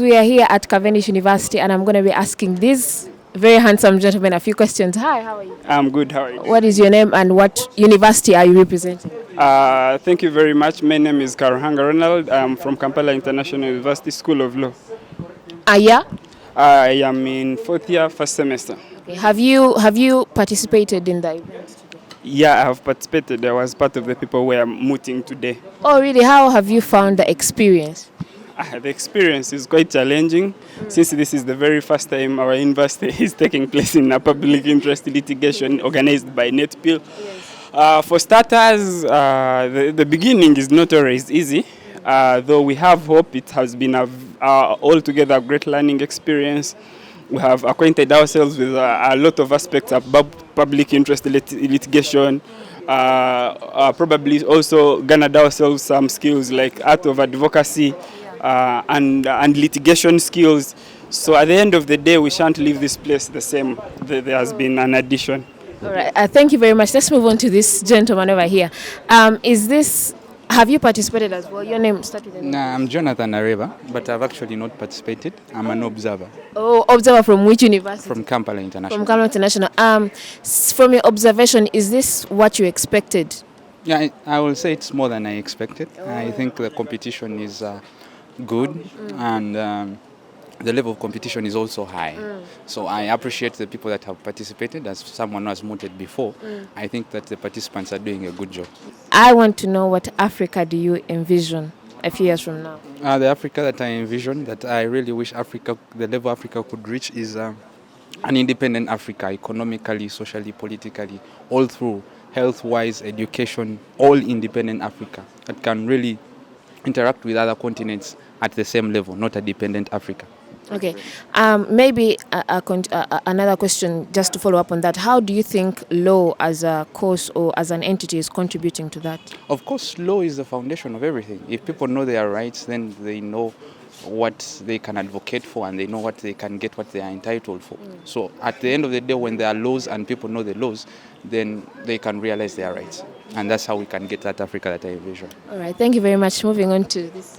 We are here at Cavendish University, and I'm going to be asking this very handsome gentleman a few questions. Hi, how are you? I'm good. How are you doing? What is your name and what university are you representing? Thank you very much. My name is Karuhanga Ronald. I'm from Kampala International University School of Law. Yeah. I am in fourth year, first semester. Okay. Have you participated in the event? Yeah, I have participated. I was part of the people who are mooting today. Oh, really? How have you found the experience? The experience is quite challenging since this is the very first time our university is taking place in a public interest litigation organized by NetPil. For starters, the beginning is not always easy, though we have hope. It has been altogether great learning experience. We have acquainted ourselves with a lot of aspects of public interest litigation. Probably also garnered ourselves some skills like art of advocacy and litigation skills. So at the end of the day, we shan't leave this place the same. There has been an addition. All right. Thank you very much. Let's move on to this gentleman over here. Have you participated as well? Your name, start with the name. Nah, I'm Jonathan Areva, but I've actually not participated. I'm an observer Oh, observer from which university? from Kampala International. From Kampala International. From your observation, is this what you expected? Yeah, I will say it's more than I expected. I think the competition is good, and the level of competition is also high. So I appreciate the people that have participated. As someone who has mooted before, I think that the participants are doing a good job. I want to know, what Africa do you envision a few years from now? The Africa that I envision, that I really wish Africa, the level Africa could reach, is an independent Africa, economically, socially, politically, all through, health-wise, education, all independent Africa that can really interact with other continents at the same level, not a dependent Africa. Okay. Maybe another question just to follow up on that. How do you think law as a course or as an entity is contributing to that? Of course, law is the foundation of everything. If people know their rights, then they know what they can advocate for, and they know what they can get, what they are entitled for. So at the end of the day, when there are laws and people know the laws, then they can realize their rights. And that's how we can get that Africa that I envision. All right. Thank you very much. Moving on to this.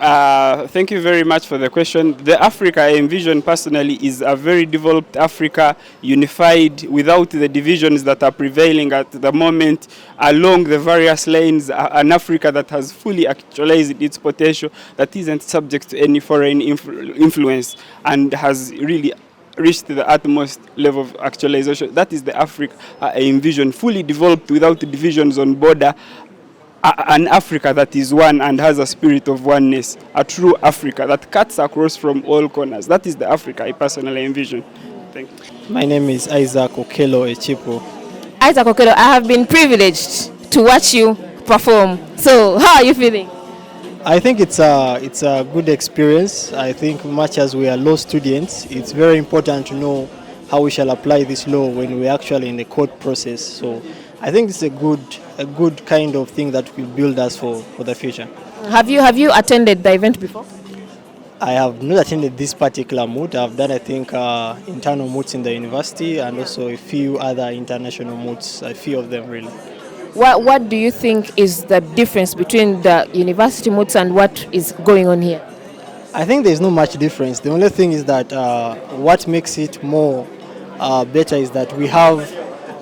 Thank you very much for the question. The Africa I envision personally is a very developed Africa, unified without the divisions that are prevailing at the moment along the various lanes. An Africa that has fully actualized its potential, that isn't subject to any foreign influence, and has really reached the utmost level of actualization. That is the Africa I envision, fully developed without divisions on border. An Africa that is one and has a spirit of oneness, a true Africa that cuts across from all corners. That is the Africa I personally envision. Thank you. My name is Isaac Okelo Echipo. Isaac Okelo, I have been privileged to watch you perform. So, how are you feeling? I think it's a good experience. I think much as we are law students, it's very important to know how we shall apply this law when we're actually in the court process. So I think it's a good kind of thing that will build us for the future. Have you attended the event before? I have not attended this particular moot. I've done, I think, internal moots in the university and also a few other international moots, a few of them really. What do you think is the difference between the university moots and what is going on here? I think there's not much difference. The only thing is that what makes it more better is that we have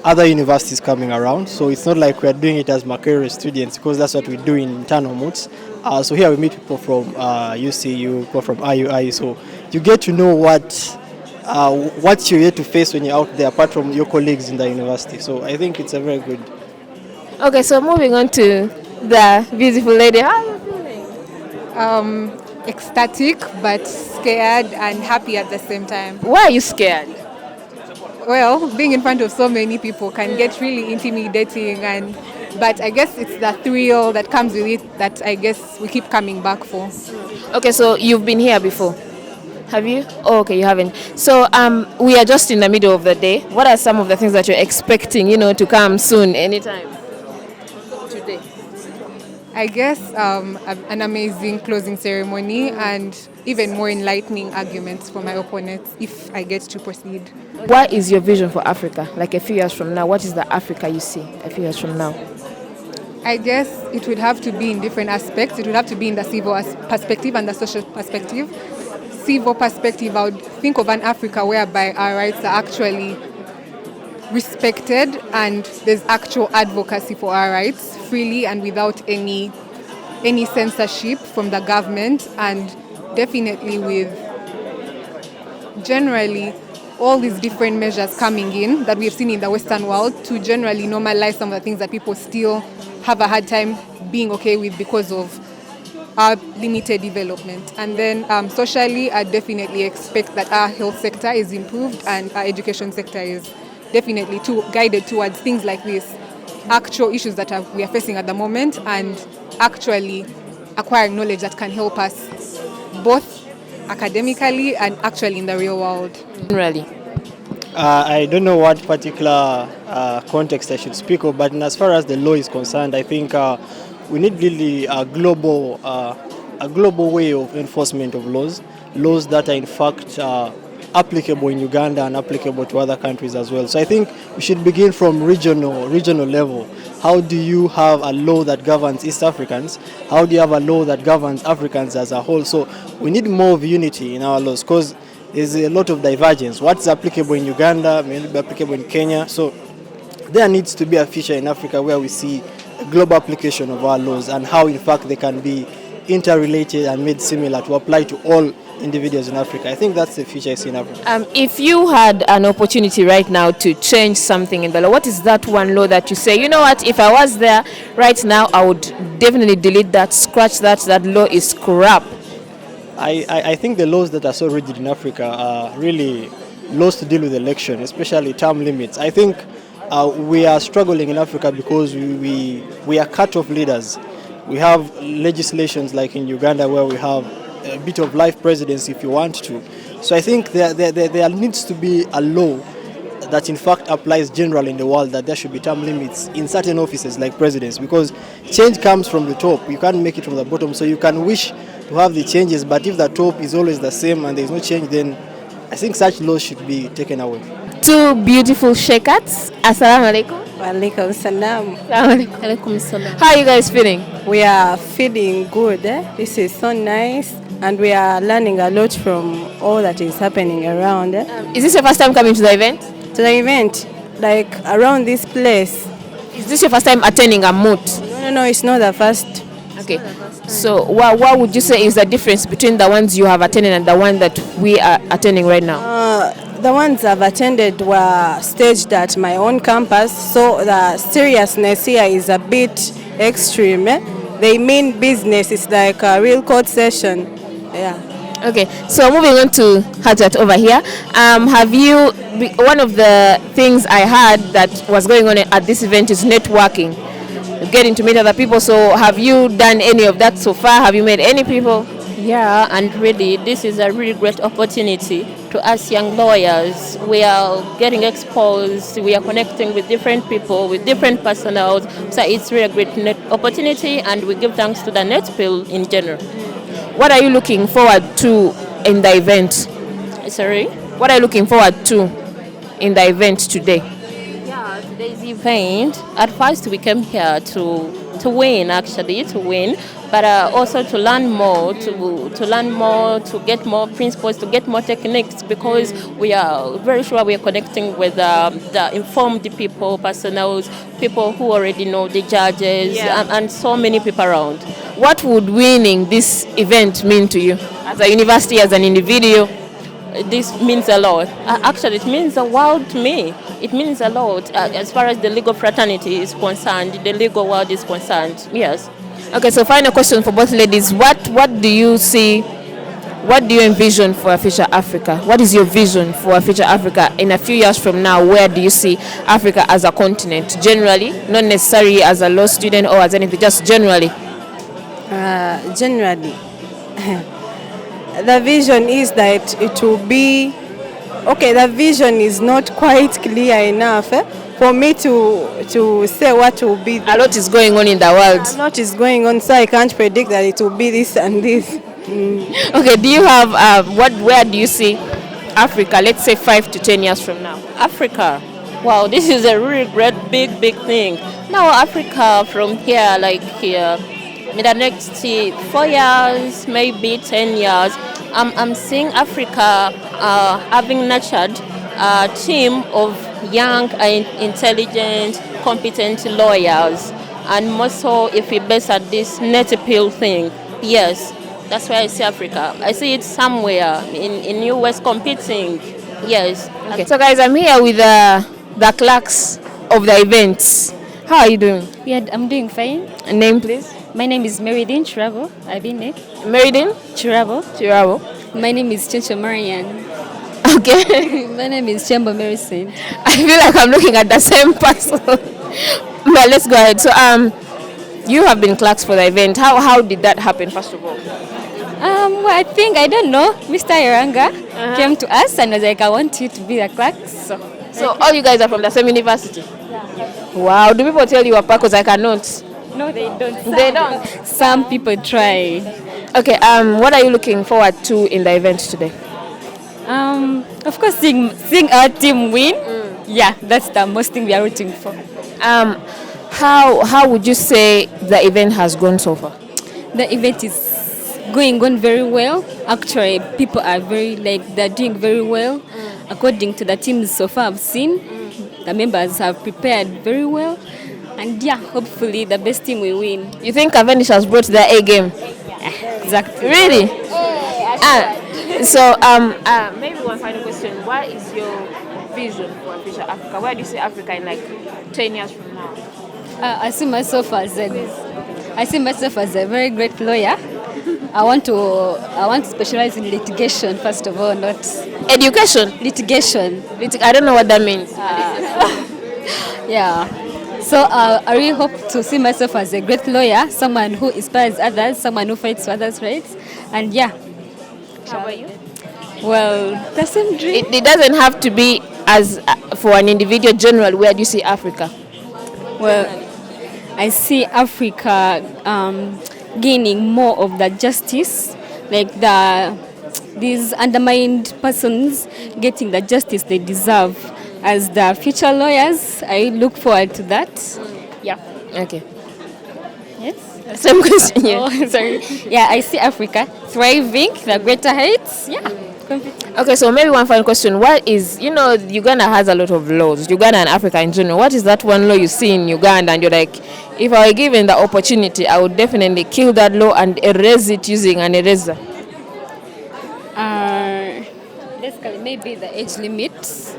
other universities coming around, so it's not like we're doing it as Makerere students, because that's what we do in internal moots. So here we meet people from UCU, people from IUI, so you get to know what you're here to face when you're out there, apart from your colleagues in the university. So I think it's a very good. Okay, so moving on to the beautiful lady. How are you feeling? Ecstatic but scared and happy at the same time. Why are you scared? Well, being in front of so many people can get really intimidating, but I guess it's the thrill that comes with it that I guess we keep coming back for. Okay, so you've been here before. Have you? Oh, okay, you haven't. So we are just in the middle of the day. What are some of the things that you're expecting, to come soon, anytime? Today. I guess an amazing closing ceremony and even more enlightening arguments for my opponents if I get to proceed. What is your vision for Africa, like a few years from now? What is the Africa you see a few years from now? I guess it would have to be in different aspects. It would have to be in the civil perspective and the social perspective. civil perspective, I would think of an Africa whereby our rights are actually respected and there's actual advocacy for our rights freely and without any censorship from the government, and definitely with generally all these different measures coming in that we've seen in the Western world to generally normalize some of the things that people still have a hard time being okay with because of our limited development. And then socially, I definitely expect that our health sector is improved and our education sector is definitely guided towards things like this, actual issues that we are facing at the moment, and actually acquiring knowledge that can help us both academically and actually in the real world. Really? I don't know what particular context I should speak of, but as far as the law is concerned, I think we need really a global way of enforcement of laws that are in fact applicable in Uganda and applicable to other countries as well. So I think we should begin from regional level. How do you have a law that governs East Africans? How do you have a law that governs Africans as a whole? So we need more of unity in our laws because there's a lot of divergence. What's applicable in Uganda may not be applicable in Kenya. So there needs to be a feature in Africa where we see a global application of our laws and how in fact they can be interrelated and made similar to apply to all individuals in Africa. I think that's the future I see in Africa. If you had an opportunity right now to change something in the law, what is that one law that you say, you know what, if I was there right now, I would definitely delete that, scratch that law is crap? I think the laws that are so rigid in Africa are really laws to deal with election, especially term limits. I think we are struggling in Africa because we are cut off leaders. We have legislations like in Uganda where we have a bit of life presidency if you want to. So I think there needs to be a law that in fact applies generally in the world, that there should be term limits in certain offices like presidents, because change comes from the top. You can't make it from the bottom. So you can wish to have the changes, but if the top is always the same and there's no change, then I think such laws should be taken away. Two beautiful shekats. Assalamu alaikum. Walaikum salam. Alaikum salam. How are you guys feeling? We are feeling good. This is so nice, and we are learning a lot from all that is happening around. Is this your first time coming to the event? To the event, like around this place. Is this your first time attending a moot? No, it's not the first. Okay. So what would you say is the difference between the ones you have attended and the one that we are attending right now? The ones I've attended were staged at my own campus, so the seriousness here is a bit extreme. They mean business. It's like a real court session. Yeah. Okay, so moving on to Hajat over here. Have you, one of the things I heard that was going on at this event is networking, getting to meet other people. So have you done any of that so far? Have you met any people? Yeah, and really, this is a really great opportunity to us young lawyers. We are getting exposed, we are connecting with different people, with different personnel. So it's really a great opportunity, and we give thanks to the NetPill in general. What are you looking forward to in the event? Sorry? What are you looking forward to in the event today? Yeah, today's event, at first we came here to win, but also to learn more, to get more principles, to get more techniques, because we are very sure we are connecting with the informed people, personnel, people who already know the judges, and so many people around. What would winning this event mean to you as a university, as an individual? This means a lot. Actually, it means a world to me. It means a lot as far as the legal fraternity is concerned, the legal world is concerned. Yes. Okay, so final question for both ladies. What do you see, what do you envision for a future Africa? What is your vision for a future Africa in a few years from now? Where do you see Africa as a continent? Generally, not necessarily as a law student or as anything, just generally. Generally. The vision is that it will be, okay, the vision is not quite clear enough for me to say what will be. A lot is going on in the world. A lot is going on, so I can't predict that it will be this and this. Okay, do you have, where do you see Africa, let's say 5 to 10 years from now? Africa, wow, this is a really great, big thing. Now Africa from here, like here, in the next 4 years, maybe 10 years, I'm seeing Africa having nurtured a team of young and intelligent, competent lawyers, and more so if we base at this net appeal thing. Yes, that's where I see Africa. I see it somewhere in US competing. Yes. Okay. So guys, I'm here with the clerks of the events. How are you doing? Yeah, I'm doing fine. Name please. My name is Meridin Chirabo. I've been it. Meridin Chirabo. Chirabo. My name is Chencho Marian. Okay. My name is Chembo Marison. I feel like I'm looking at the same person. But let's go ahead. So you have been clerks for the event. How did that happen first of all? Well, I don't know. Mr. Iranga came to us and was like, I want you to be the clerk. So all you guys are from the same university? Wow. Do people tell you apart because I cannot? No, they don't. They don't? Some people try. Okay. What are you looking forward to in the event today? Of course, seeing our team win. Yeah, that's the most thing we are rooting for. How would you say the event has gone so far? The event is going on very well. Actually, people are they're doing very well. According to the teams so far I've seen, the members have prepared very well. And yeah, hopefully the best team will win. You think Cavendish has brought their A game? Exactly. Really? So maybe one final question. What is your vision for Future Africa? Where do you see Africa in like 10 years from now? I see myself as a very great lawyer. I want to specialize in litigation first of all, not Education? litigation. I don't know what that means. Yeah. So I really hope to see myself as a great lawyer, someone who inspires others, someone who fights for others' rights, and yeah. How about you? Well, the same dream. It doesn't have to be as for an individual. General, where do you see Africa? Well, I see Africa gaining more of the justice, like these undermined persons getting the justice they deserve. As the future lawyers, I look forward to that. Yeah. Okay. Yes. Same question. Yeah. Oh, sorry. Yeah, I see Africa thriving, the greater heights. Yeah. Okay, so maybe one final question. What is, Uganda has a lot of laws, Uganda and Africa in general. What is that one law you see in Uganda and you're like, if I were given the opportunity, I would definitely kill that law and erase it using an eraser? Basically, maybe the age limit.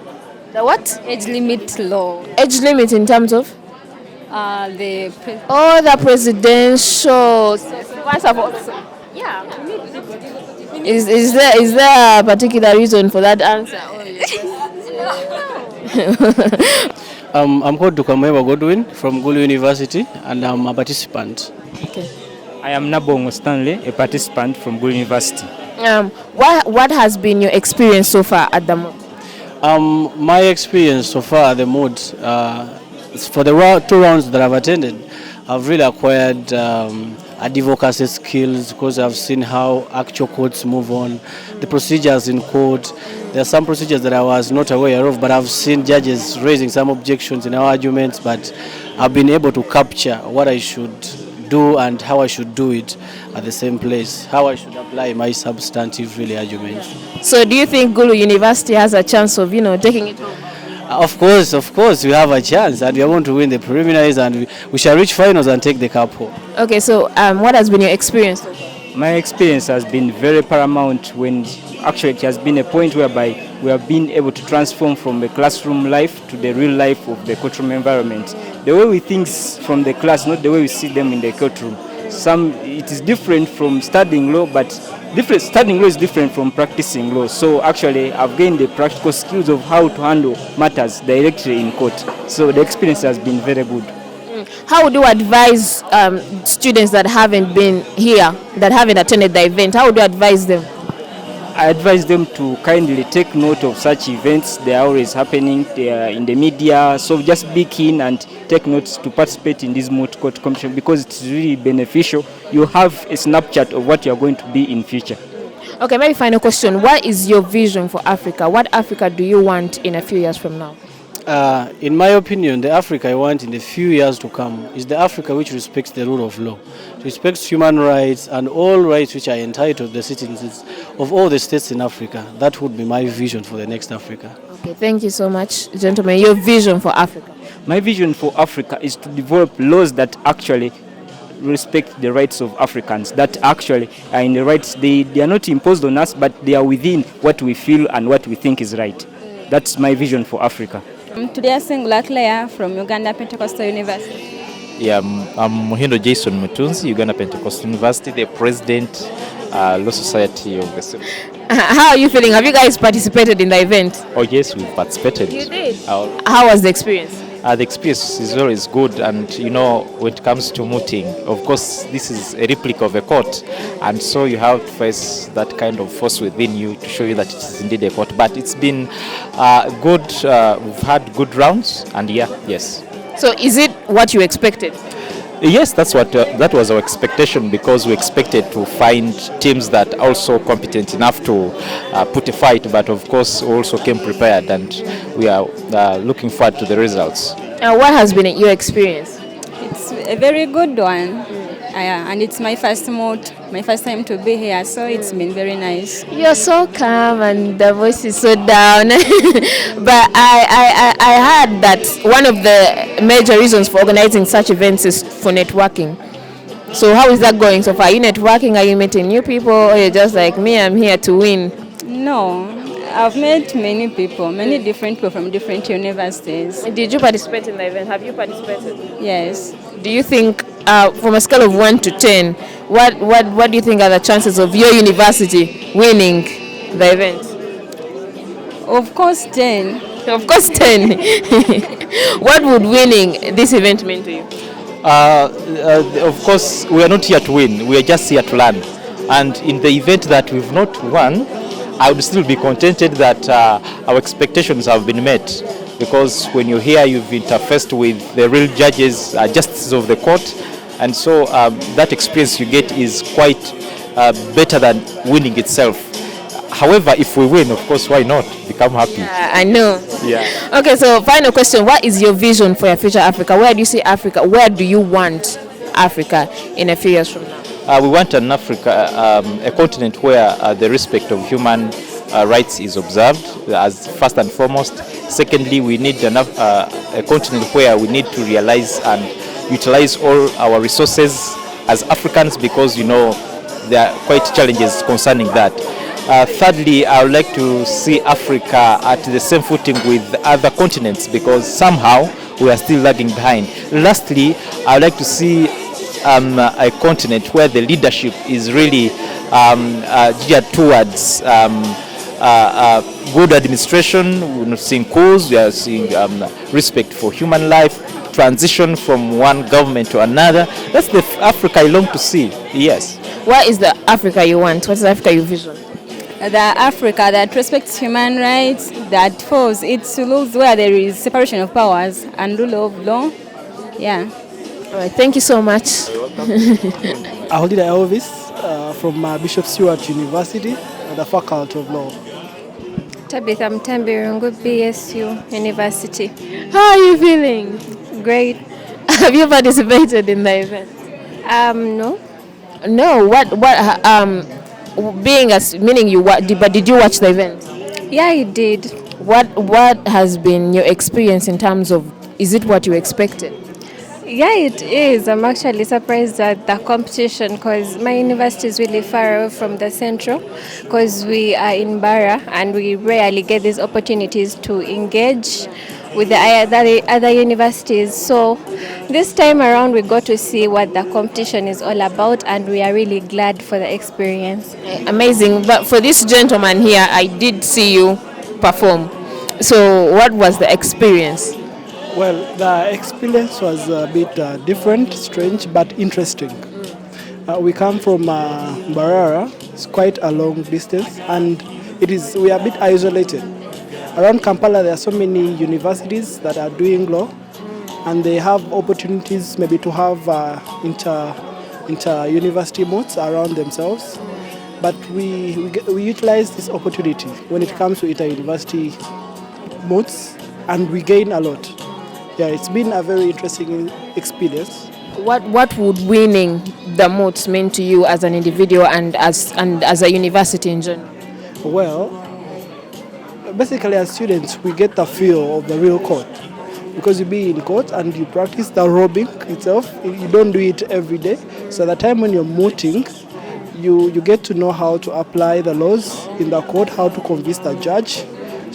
The what? Age limit law. Age limit in terms of? The presidential. yeah. Is there a particular reason for that answer? I'm called Dukamweba Godwin from Gulu University, and I'm a participant. Okay. I am Nabongo Stanley, a participant from Gulu University. What has been your experience so far at the MOOD? My experience so far at the MOOD, for the 2 rounds that I've attended, I've really acquired advocacy skills because I've seen how actual courts move on, the procedures in court. There are some procedures that I was not aware of, but I've seen judges raising some objections in our arguments, but I've been able to capture what I should do and how I should do it at the same place, how I should apply my substantive arguments. So do you think Gulu University has a chance of, taking it home? Of course, we have a chance, and we are going to win the preliminaries, and we shall reach finals and take the cup home. Okay, so what has been your experience so far? My experience has been very paramount when actually it has been a point whereby we have been able to transform from the classroom life to the real life of the courtroom environment. The way we think from the class, not the way we see them in the courtroom. It is different from studying law, but studying law is different from practicing law. So actually I've gained the practical skills of how to handle matters directly in court. So the experience has been very good. How would you advise students that haven't been here, that haven't attended the event? How would you advise them? I advise them to kindly take note of such events. They are always happening. They are in the media. So just be keen and take notes to participate in this moot court competition because it's really beneficial. You have a snapshot of what you are going to be in future. Okay, maybe final question. What is your vision for Africa? What Africa do you want in a few years from now? In my opinion, the Africa I want in the few years to come is the Africa which respects the rule of law, respects human rights and all rights which are entitled the citizens of all the states in Africa. That would be my vision for the next Africa. Okay, thank you so much, gentlemen. Your vision for Africa? My vision for Africa is to develop laws that actually respect the rights of Africans, that actually are in the rights. They are not imposed on us, but they are within what we feel and what we think is right. That's my vision for Africa. Today I'm Singula Claire from Uganda Pentecostal University. Yeah, I'm Muhindo Jason Mutunzi, Uganda Pentecostal University, the president, Law Society of the... How are you feeling? Have you guys participated in the event? Oh yes, we've participated. You did? How was the experience? The experience is always good, and you know, when it comes to mooting, of course this is a replica of a court, and so you have to face that kind of force within you to show you that it is indeed a court. But it's been good. We've had good rounds, and yes. So is it what you expected? Yes, that was our expectation, because we expected to find teams that are also competent enough to put a fight, but of course we also came prepared, and we are looking forward to the results. What has been your experience? It's a very good one, and it's my first time to be here, so it's been very nice. You're so calm and the voice is so down. But I heard that one of the major reasons for organizing such events is for networking. So how is that going so far? Are you networking? Are you meeting new people? Or you're just like me, I'm here to win? No, I've met many people, many different people from different universities. Did you participate in the event? Have you participated? Yes. Do you think, from a scale of 1 to 10, what do you think are the chances of your university winning the event? Of course 10. Of course 10. What would winning this event mean to you? Of course, we are not here to win. We are just here to learn. And in the event that we've not won, I would still be contented that our expectations have been met. Because when you're here, you've interfaced with the real judges, justices of the court. And so that experience you get is quite better than winning itself. However, if we win, of course, why not? Become happy. Yeah, I know. Yeah. Okay, so final question. What is your vision for your future Africa? Where do you see Africa? Where do you want Africa in a few years from now? We want an Africa, a continent where the respect of human rights is observed as first and foremost. Secondly, we need a continent where we need to realize and utilize all our resources as Africans, because you know there are quite challenges concerning that. Thirdly, I would like to see Africa at the same footing with other continents, because somehow we are still lagging behind. Lastly, I would like to see a continent where the leadership is really geared towards good administration. We're not seeing coups, we are seeing respect for human life, transition from one government to another. That's the Africa I long to see, yes. What is the Africa you want? What is the Africa you vision? The Africa that respects human rights, that follows its rules, where there is separation of powers and rule of law. Yeah. All right, thank you so much. Aholida Elvis from Bishop Stewart University, the Faculty of Law. Tabitha Mtambirungu, BSU University. How are you feeling? Great. Have you participated in the event? No. No. Meaning you but did you watch the event? Yeah, I did. What has been your experience in terms of, is it what you expected? Yeah, it is. I'm actually surprised at the competition, because my university is really far away from the central, because we are in Bara and we rarely get these opportunities to engage with the other universities. So this time around we got to see what the competition is all about, and we are really glad for the experience. Amazing. But for this gentleman here, I did see you perform. So what was the experience? Well, the experience was a bit different, strange, but interesting. We come from Mbarara. It's quite a long distance, and we are a bit isolated. Around Kampala, there are so many universities that are doing law, and they have opportunities maybe to have inter-university modes around themselves. But we utilize this opportunity when it comes to inter-university modes, and we gain a lot. Yeah, it's been a very interesting experience. What would winning the moats mean to you as an individual and as a university in general? Well, basically as students, we get the feel of the real court, because you be in court and you practice the robbing itself. You don't do it every day. So the time when you're mooting, you get to know how to apply the laws in the court, how to convince the judge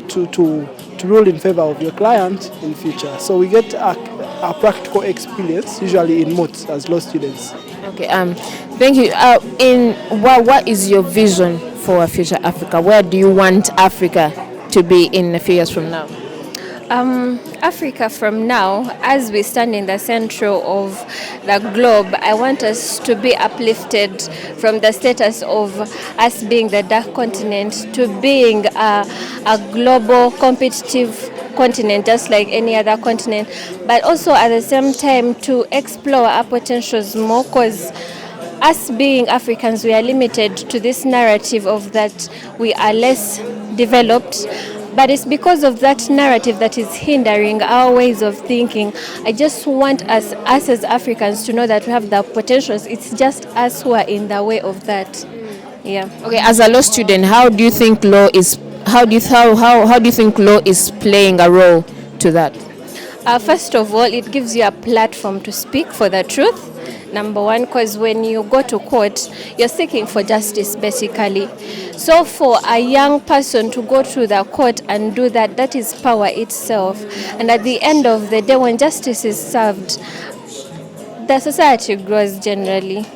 to rule in favor of your client in future. So we get a practical experience usually in moots as law students. Okay. Thank you. What is your vision for a future Africa? Where do you want Africa to be in a few years from now? Africa from now, as we stand in the center of the globe, I want us to be uplifted from the status of us being the dark continent to being a global competitive continent, just like any other continent, but also at the same time to explore our potentials more, because us being Africans, we are limited to this narrative of that we are less developed. But it's because of that narrative that is hindering our ways of thinking. I just want us as Africans to know that we have the potentials. It's just us who are in the way of that. Yeah. Okay. As a law student, how do you think law is playing a role to that? First of all, it gives you a platform to speak for the truth. Number one, because when you go to court, you're seeking for justice, basically. So for a young person to go to the court and do that, that is power itself. And at the end of the day, when justice is served, the society grows generally.